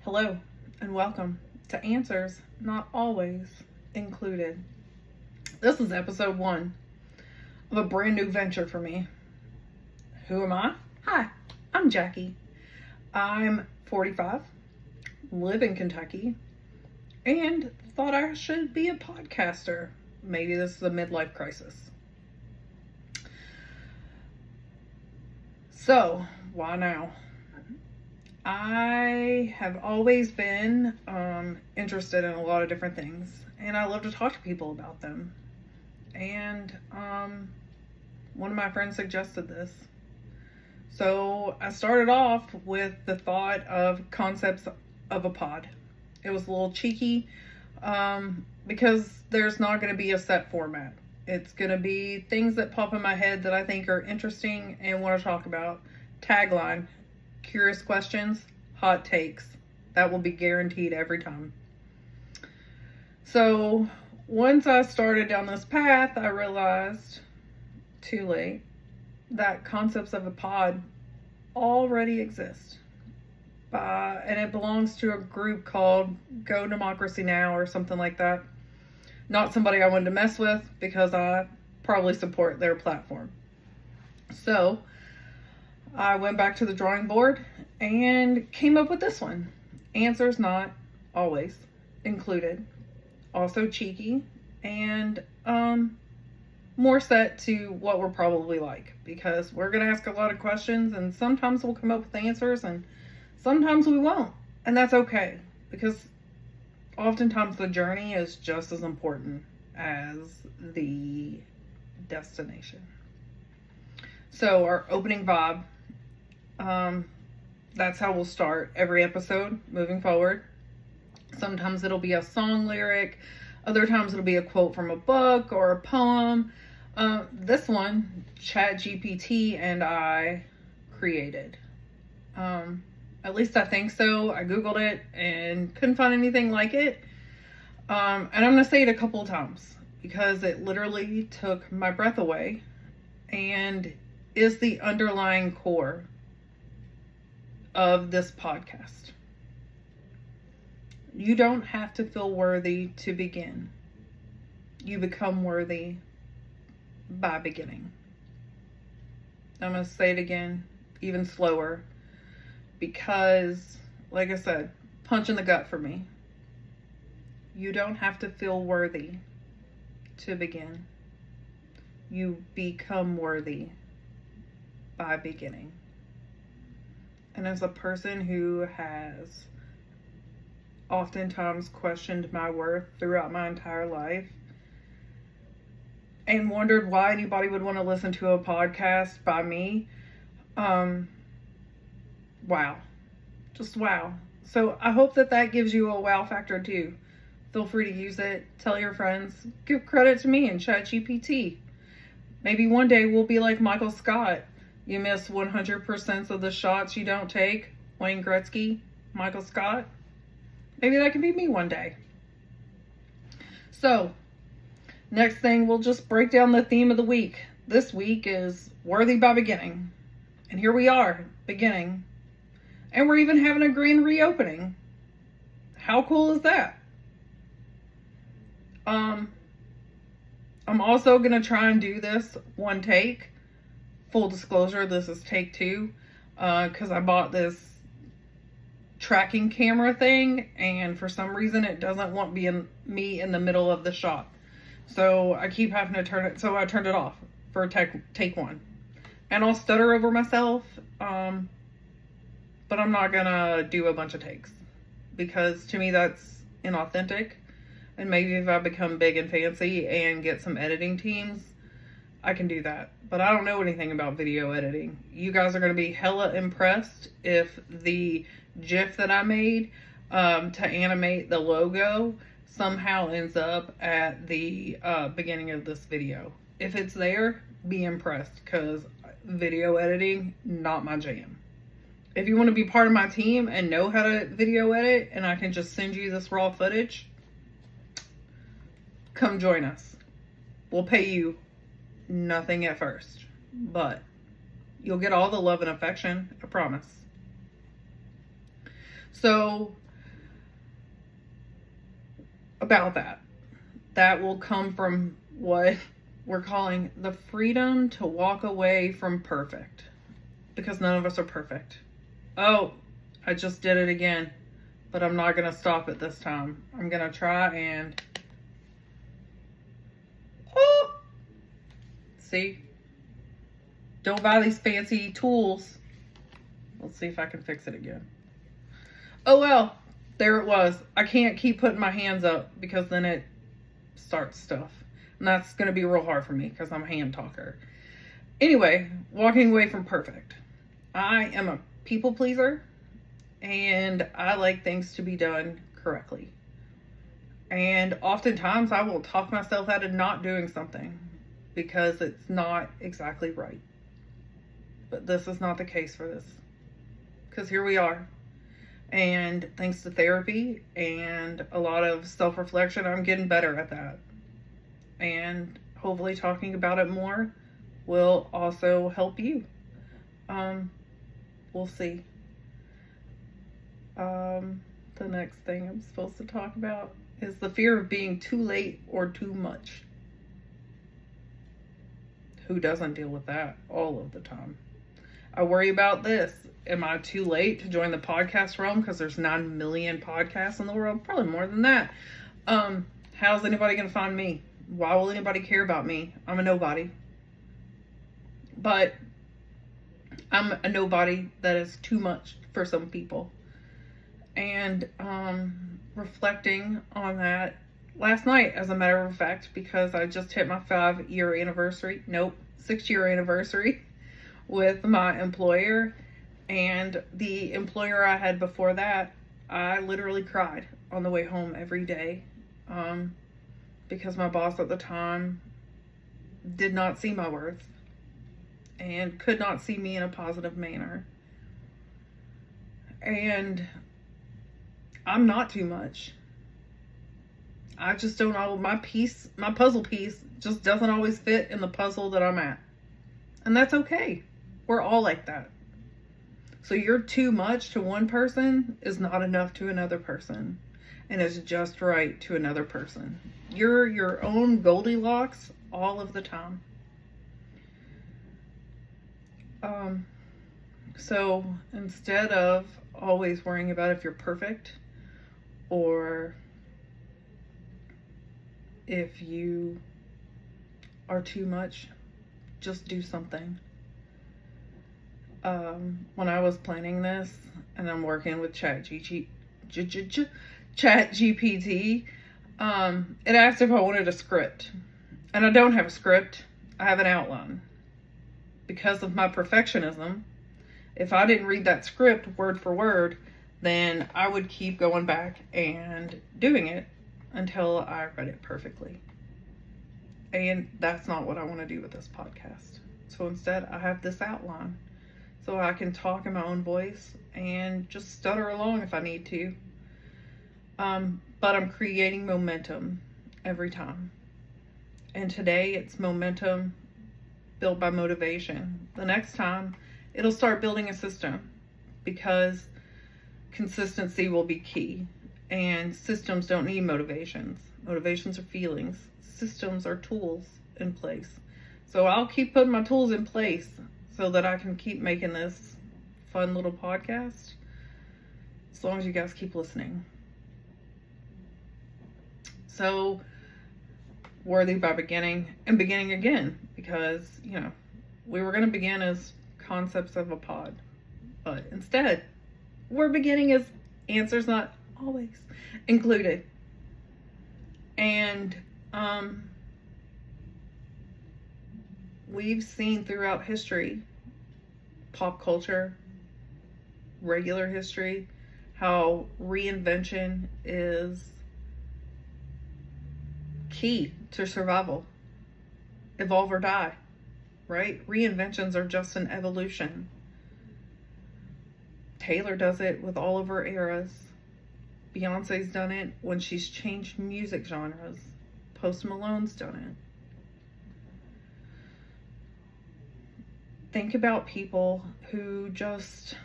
Hello and welcome to Answers Not Always Included. This is episode 1 of a brand new venture for me. Who am I? Hi, I'm Jackie. I'm 45, live in Kentucky, and thought I should be a podcaster. Maybe this is a midlife crisis. So, why now? I have always been interested in a lot of different things, and I love to talk to people about them. And one of my friends suggested this. So I started off with the thought of concepts of a pod. It was a little cheeky because there's not going to be a set format. It's going to be things that pop in my head that I think are interesting and want to talk about. Tagline: curious questions, hot takes. That will be guaranteed every time. So once I started down this path, I realized, too late, that concepts of a pod already exist. And it belongs to a group called Go Democracy Now! Or something like that. Not somebody I wanted to mess with because I probably support their platform. So I went back to the drawing board and came up with this one. Answers Not Always Included. Also cheeky and more set to what we're probably like, because we're going to ask a lot of questions and sometimes we'll come up with answers and sometimes we won't. And that's okay, because oftentimes the journey is just as important as the destination. So our opening vibe, that's how we'll start every episode moving forward. Sometimes it'll be a song lyric, other times it'll be a quote from a book or a poem. This one, ChatGPT and I created. At least I think so. I Googled it and couldn't find anything like it. And I'm going to say it a couple of times because it literally took my breath away and is the underlying core of this podcast. You don't have to feel worthy to begin. You become worthy by beginning. I'm going to say it again, even slower, because, like I said, punch in the gut for me. You don't have to feel worthy to begin. You become worthy by beginning. And as a person who has oftentimes questioned my worth throughout my entire life and wondered why anybody would want to listen to a podcast by me, wow. Just wow. So I hope that gives you a wow factor too. Feel free to use it. Tell your friends. Give credit to me and ChatGPT. Maybe one day we'll be like Michael Scott. You miss 100% of the shots you don't take. Wayne Gretzky, Michael Scott. Maybe that can be me one day. So, next thing, we'll just break down the theme of the week. This week is worthy by beginning. And here we are, beginning. And we're even having a grand reopening. How cool is that? I'm also going to try and do this one take. Full disclosure, this is take 2. Because I bought this tracking camera thing, and for some reason it doesn't want me in the middle of the shot. So I keep having to turn it, so I turned it off for take 1. And I'll stutter over myself, but I'm not gonna do a bunch of takes, because to me that's inauthentic. And maybe if I become big and fancy and get some editing teams, I can do that. But I don't know anything about video editing. You guys are going to be hella impressed if the GIF that I made to animate the logo somehow ends up at the beginning of this video. If it's there, be impressed, because video editing, not my jam. If you want to be part of my team and know how to video edit and I can just send you this raw footage, come join us. We'll pay you nothing at first, but you'll get all the love and affection, I promise. So about that. That will come from what we're calling the freedom to walk away from perfect. Because none of us are perfect. Oh, I just did it again. But I'm not going to stop it this time. I'm going to try and... Oh! See? Don't buy these fancy tools. Let's see if I can fix it again. Oh well, there it was. I can't keep putting my hands up because then it starts stuff. And that's going to be real hard for me because I'm a hand talker. Anyway, walking away from perfect. I am a people pleaser and I like things to be done correctly. And oftentimes I will talk myself out of not doing something because it's not exactly right. But this is not the case for this. Because here we are. And thanks to therapy and a lot of self-reflection, I'm getting better at that. And hopefully talking about it more will also help you. We'll see. The next thing I'm supposed to talk about is the fear of being too late or too much. Who doesn't deal with that all of the time? I worry about this. Am I too late to join the podcast realm? Because there's 9 million podcasts in the world. Probably more than that. How's anybody going to find me? Why will anybody care about me? I'm a nobody. But I'm a nobody that is too much for some people. And reflecting on that last night, as a matter of fact, because I just hit my 6-year anniversary with my employer. And the employer I had before that, I literally cried on the way home every day because my boss at the time did not see my worth and could not see me in a positive manner. And I'm not too much. I just don't know. My puzzle piece just doesn't always fit in the puzzle that I'm at. And that's okay. We're all like that. So you're too much to one person is not enough to another person. And it's just right to another person. You're your own Goldilocks all of the time. So instead of always worrying about if you're perfect or if you are too much, just do something. When I was planning this and I'm working with ChatGPT, it asked if I wanted a script. And I don't have a script. I have an outline. Because of my perfectionism, if I didn't read that script word for word, then I would keep going back and doing it until I read it perfectly. And that's not what I want to do with this podcast. So instead, I have this outline so I can talk in my own voice and just stutter along if I need to. But I'm creating momentum every time. And today it's momentum built by motivation. The next time it'll start building a system because consistency will be key. And systems don't need motivations. Motivations are feelings. Systems are tools in place. So I'll keep putting my tools in place so that I can keep making this fun little podcast as long as you guys keep listening. So, worthy by beginning and beginning again, because, we were going to begin as concepts of a pod, but instead, we're beginning as answers not always included. And, we've seen throughout history, pop culture, regular history, how reinvention is key to survival. Evolve or die, right? Reinventions are just an evolution. Taylor does it with all of her eras. Beyonce's done it when she's changed music genres. Post Malone's done it. Think about people who just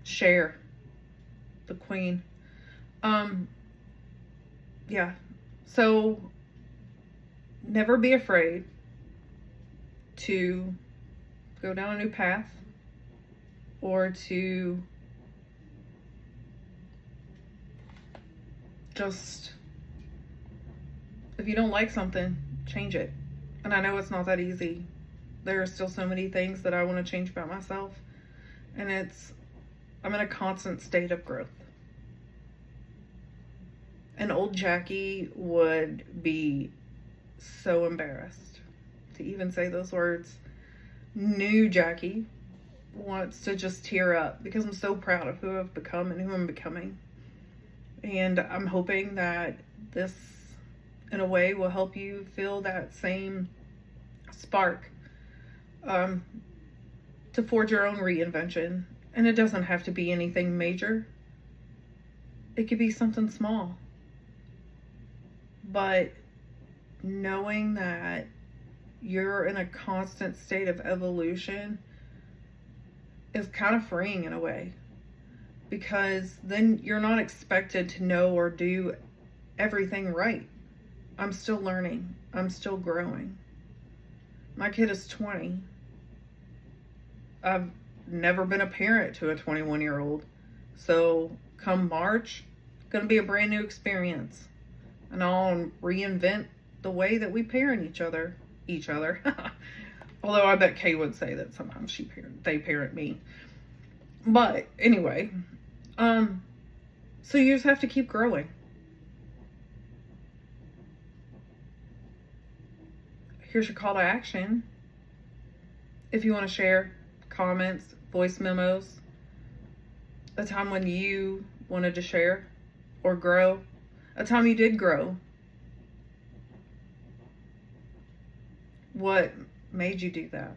share. The Queen. yeah. So never be afraid to go down a new path, or to just, if you don't like something, change it. And I know it's not that easy. There are still so many things that I want to change about myself. And I'm in a constant state of growth. And old Jackie would be so embarrassed to even say those words. New Jackie wants to just tear up because I'm so proud of who I've become and who I'm becoming. And I'm hoping that this, in a way, will help you feel that same spark to forge your own reinvention. And it doesn't have to be anything major. It could be something small. But knowing that you're in a constant state of evolution is kind of freeing in a way. Because then you're not expected to know or do everything right. I'm still learning. I'm still growing. My kid is 20. I've never been a parent to a 21-year-old. So come March, it's going to be a brand new experience. And I'll reinvent the way that we parent each other. Although I bet Kay would say that sometimes they parent me. But anyway, so you just have to keep growing. Here's your call to action. If you want to share comments, voice memos, a time when you wanted to share or grow, a time you did grow. What made you do that?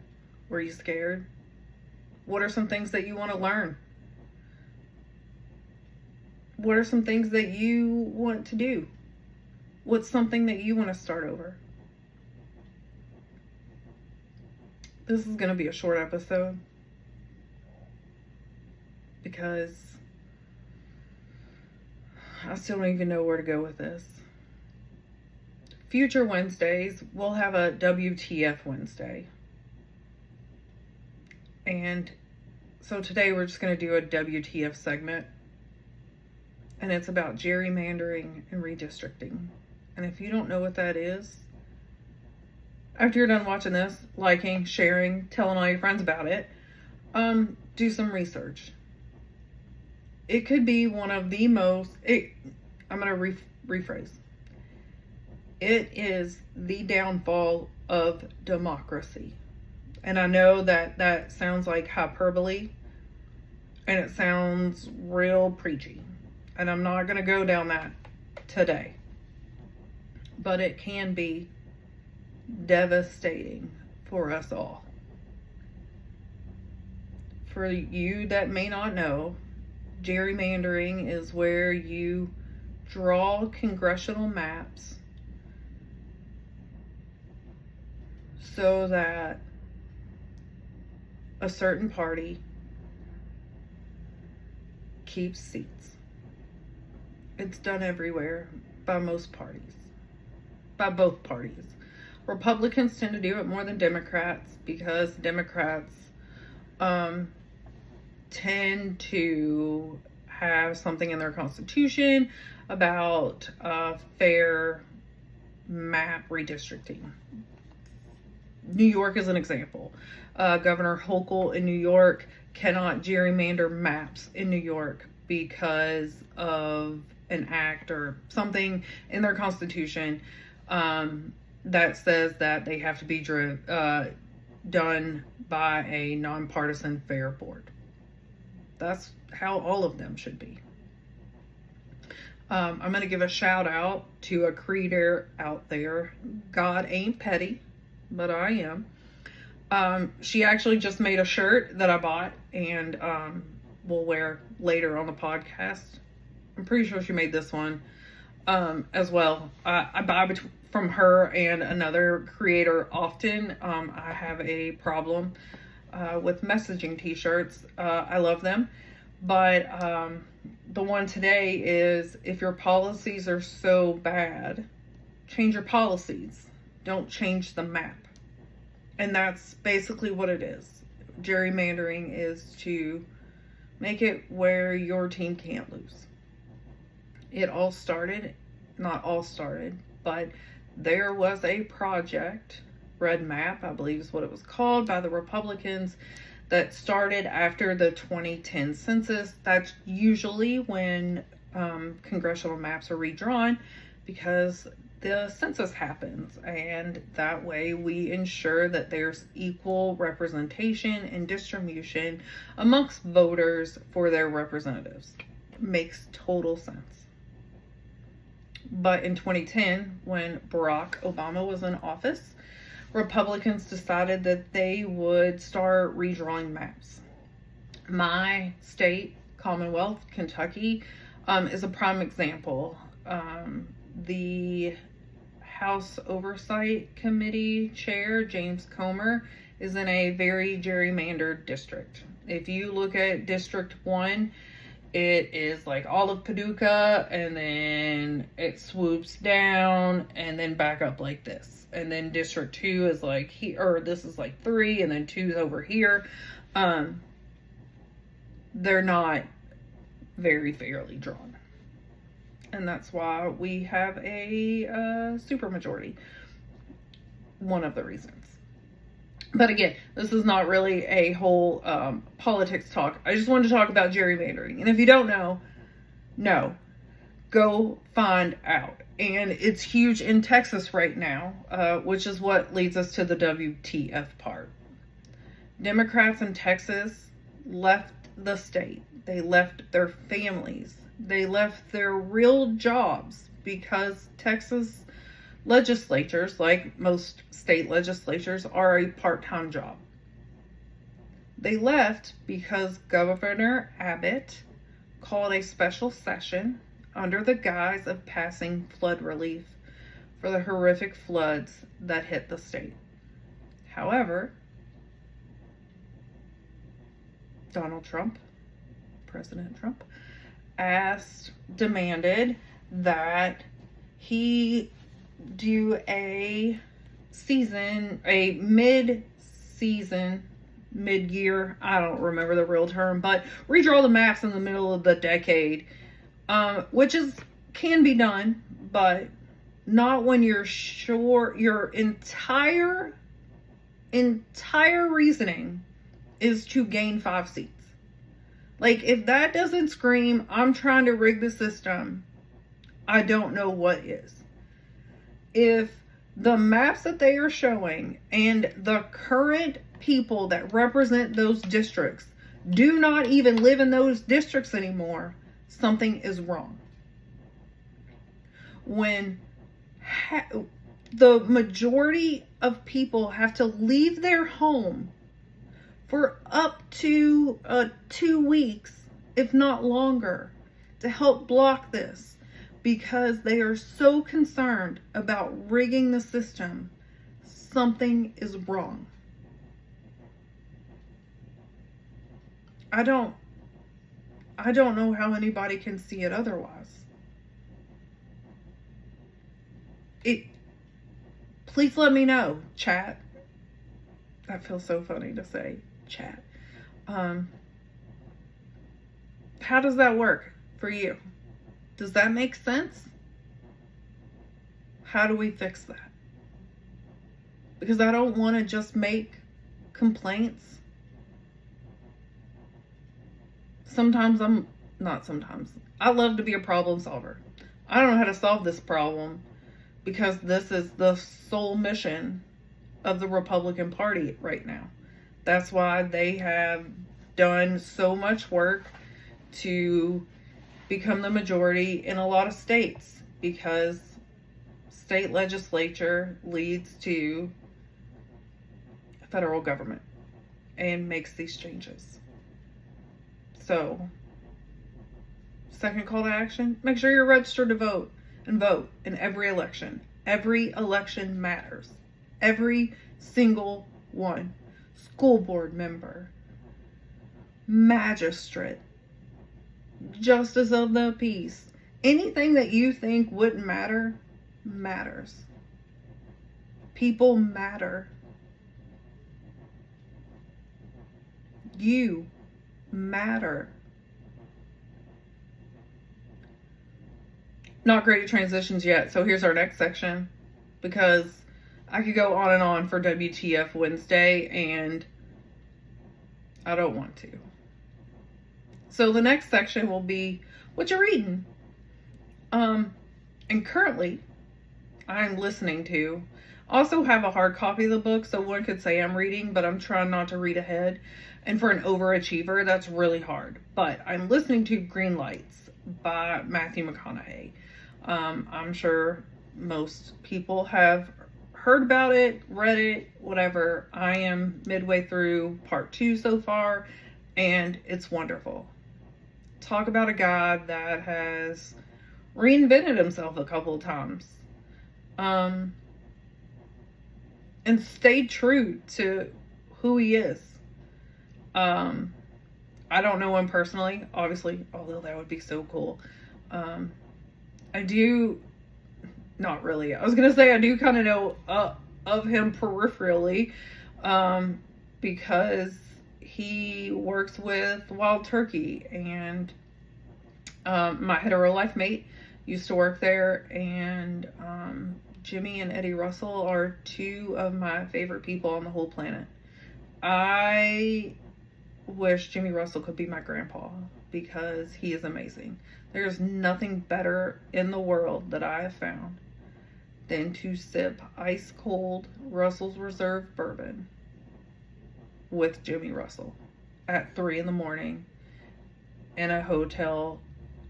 Were you scared? What are some things that you want to learn? What are some things that you want to do? What's something that you want to start over? This is going to be a short episode because I still don't even know where to go with this. Future Wednesdays, we'll have a WTF Wednesday. And so today we're just going to do a WTF segment. And it's about gerrymandering and redistricting. And if you don't know what that is, after you're done watching this, liking, sharing, telling all your friends about it, do some research. It could be one of the most, I'm going to rephrase. It is the downfall of democracy. And I know that sounds like hyperbole, and it sounds real preachy. And I'm not going to go down that today. But it can be devastating for us all. For you that may not know, gerrymandering is where you draw congressional maps so that a certain party keeps seats. It's done everywhere by most parties, by both parties. Republicans tend to do it more than Democrats because Democrats tend to have something in their constitution about fair map redistricting. New York is an example. Governor Hochul in New York cannot gerrymander maps in New York because of an act or something in their constitution that says that they have to be done by a nonpartisan fair board. That's how all of them should be. I'm going to give a shout out to a creator out there. God ain't petty, but I am. She actually just made a shirt that I bought and we'll wear later on the podcast. I'm pretty sure she made this one as well. I buy from her and another creator often. I have a problem with messaging t-shirts. I love them, but The one today is, if your policies are so bad, change your policies. Don't change the map. And that's basically what it is. Gerrymandering is to make it where your team can't lose. It all started, not all started, but there was a project, Red Map, I believe is what it was called, by the Republicans, that started after the 2010 census. That's usually when congressional maps are redrawn, because the census happens, and that way we ensure that there's equal representation and distribution amongst voters for their representatives. Makes total sense. But in 2010, when Barack Obama was in office, Republicans decided that they would start redrawing maps. My state, Commonwealth, Kentucky, is a prime example. The House Oversight Committee Chair, James Comer, is in a very gerrymandered district. If you look at District 1, it is like all of Paducah, and then it swoops down and then back up like this. And then District 2 is like here, or this is like 3, and then 2 is over here. They're not very fairly drawn. And that's why we have a supermajority. One of the reasons. But again, this is not really a whole politics talk. I just wanted to talk about gerrymandering. And if you don't know, no. Go find out. And it's huge in Texas right now, which is what leads us to the WTF part. Democrats in Texas left the state. They left their families. They left their real jobs, because Texas legislatures, like most state legislatures, are a part-time job. They left because Governor Abbott called a special session under the guise of passing flood relief for the horrific floods that hit the state. However, Donald Trump, President Trump, demanded that he do a mid-year, I don't remember the real term, but redraw the maps in the middle of the decade, which can be done, but not when you're sure your entire reasoning is to gain 5 seats. Like, if that doesn't scream, I'm trying to rig the system, I don't know what is. If the maps that they are showing and the current people that represent those districts do not even live in those districts anymore, something is wrong. When the majority of people have to leave their home for up to 2 weeks, if not longer, to help block this, because they are so concerned about rigging the system, something is wrong. I don't know how anybody can see it otherwise. Please let me know, chat. That feels so funny to say, chat. How does that work for you? Does that make sense? How do we fix that? Because I don't want to just make complaints. I love to be a problem solver. I don't know how to solve this problem, because this is the sole mission of the Republican Party right now. That's why they have done so much work to become the majority in a lot of states, because state legislature leads to federal government and makes these changes. So, second call to action, make sure you're registered to vote, and vote in every election. Every election matters. Every single one. School board member, magistrate, Justice of the peace. Anything that you think wouldn't matter, matters. People matter. You matter. Not great at transitions yet, so here's our next section, because I could go on and on for WTF Wednesday, and I don't want to. So the next section will be what you're reading. And currently, I'm listening to, also have a hard copy of the book, so one could say I'm reading, but I'm trying not to read ahead. And for an overachiever, that's really hard. But I'm listening to Green Lights by Matthew McConaughey. I'm sure most people have heard about it, read it, whatever. I am midway through part 2 so far, and it's wonderful. Talk about a guy that has reinvented himself a couple of times. And stayed true to who he is. I don't know him personally, obviously, although that would be so cool. I do, not really. I was going to say I do kind of know of him peripherally, because he works with Wild Turkey, and my hetero life mate used to work there, and Jimmy and Eddie Russell are 2 of my favorite people on the whole planet. I wish Jimmy Russell could be my grandpa, because he is amazing. There's nothing better in the world that I have found than to sip ice cold Russell's Reserve bourbon with Jimmy Russell at 3 a.m. in a hotel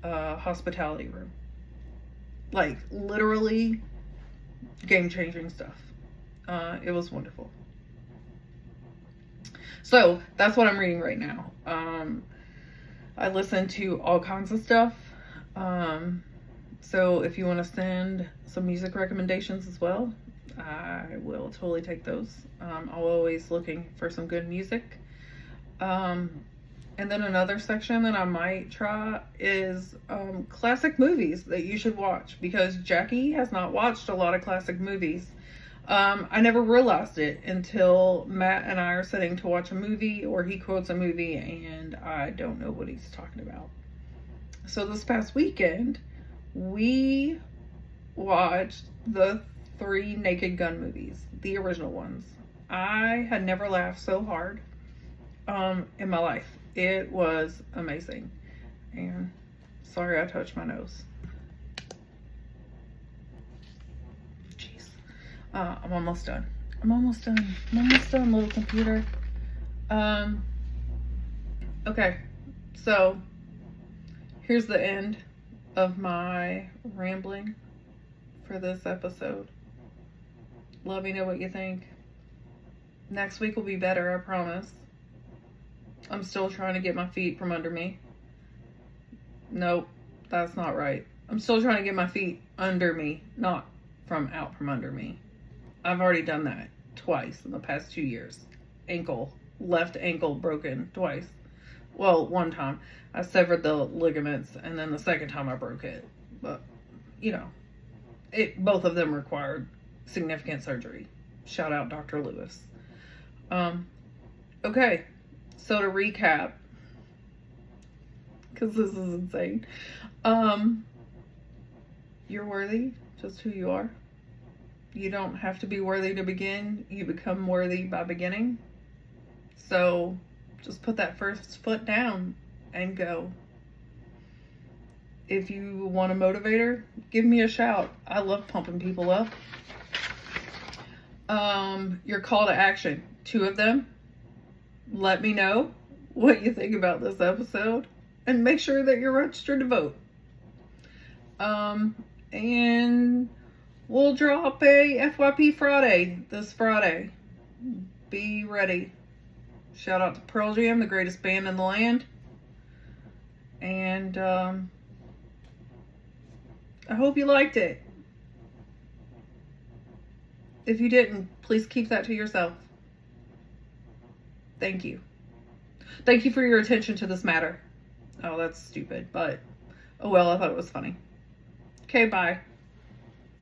hospitality room. Like, literally game-changing stuff. It was wonderful. So that's what I'm reading right now. I listen to all kinds of stuff. So if you want to send some music recommendations as well, I will totally take those. I'm always looking for some good music. And then another section that I might try is classic movies that you should watch, because Jackie has not watched a lot of classic movies. I never realized it until Matt and I are sitting to watch a movie, or he quotes a movie and I don't know what he's talking about. So this past weekend, we watched the 3 Naked Gun movies, the original ones. I had never laughed so hard in my life. It was amazing. And sorry I touched my nose. Jeez. I'm almost done. I'm almost done, little computer. Okay. So here's the end of my rambling for this episode. Let me know what you think. Next week will be better, I promise. I'm still trying to get my feet from under me. Nope, that's not right. I'm still trying to get my feet under me, not out from under me. I've already done that twice in the past 2 years. Left ankle broken twice. Well, one time I severed the ligaments, and then the second time I broke it. But, both of them required significant surgery. Shout out Dr. Lewis. Okay. So to recap, because this is insane, you're worthy, just who you are. You don't have to be worthy to begin. You become worthy by beginning. So just put that first foot down and go. If you want a motivator, give me a shout. I love pumping people up. Your call to action, 2 of them. Let me know what you think about this episode, and make sure that you're registered to vote. And we'll drop a FYP Friday this Friday. Be ready. Shout out to Pearl Jam, the greatest band in the land. And I hope you liked it. If you didn't, please keep that to yourself. Thank you. Thank you for your attention to this matter. Oh, that's stupid, but oh well, I thought it was funny. Okay, bye.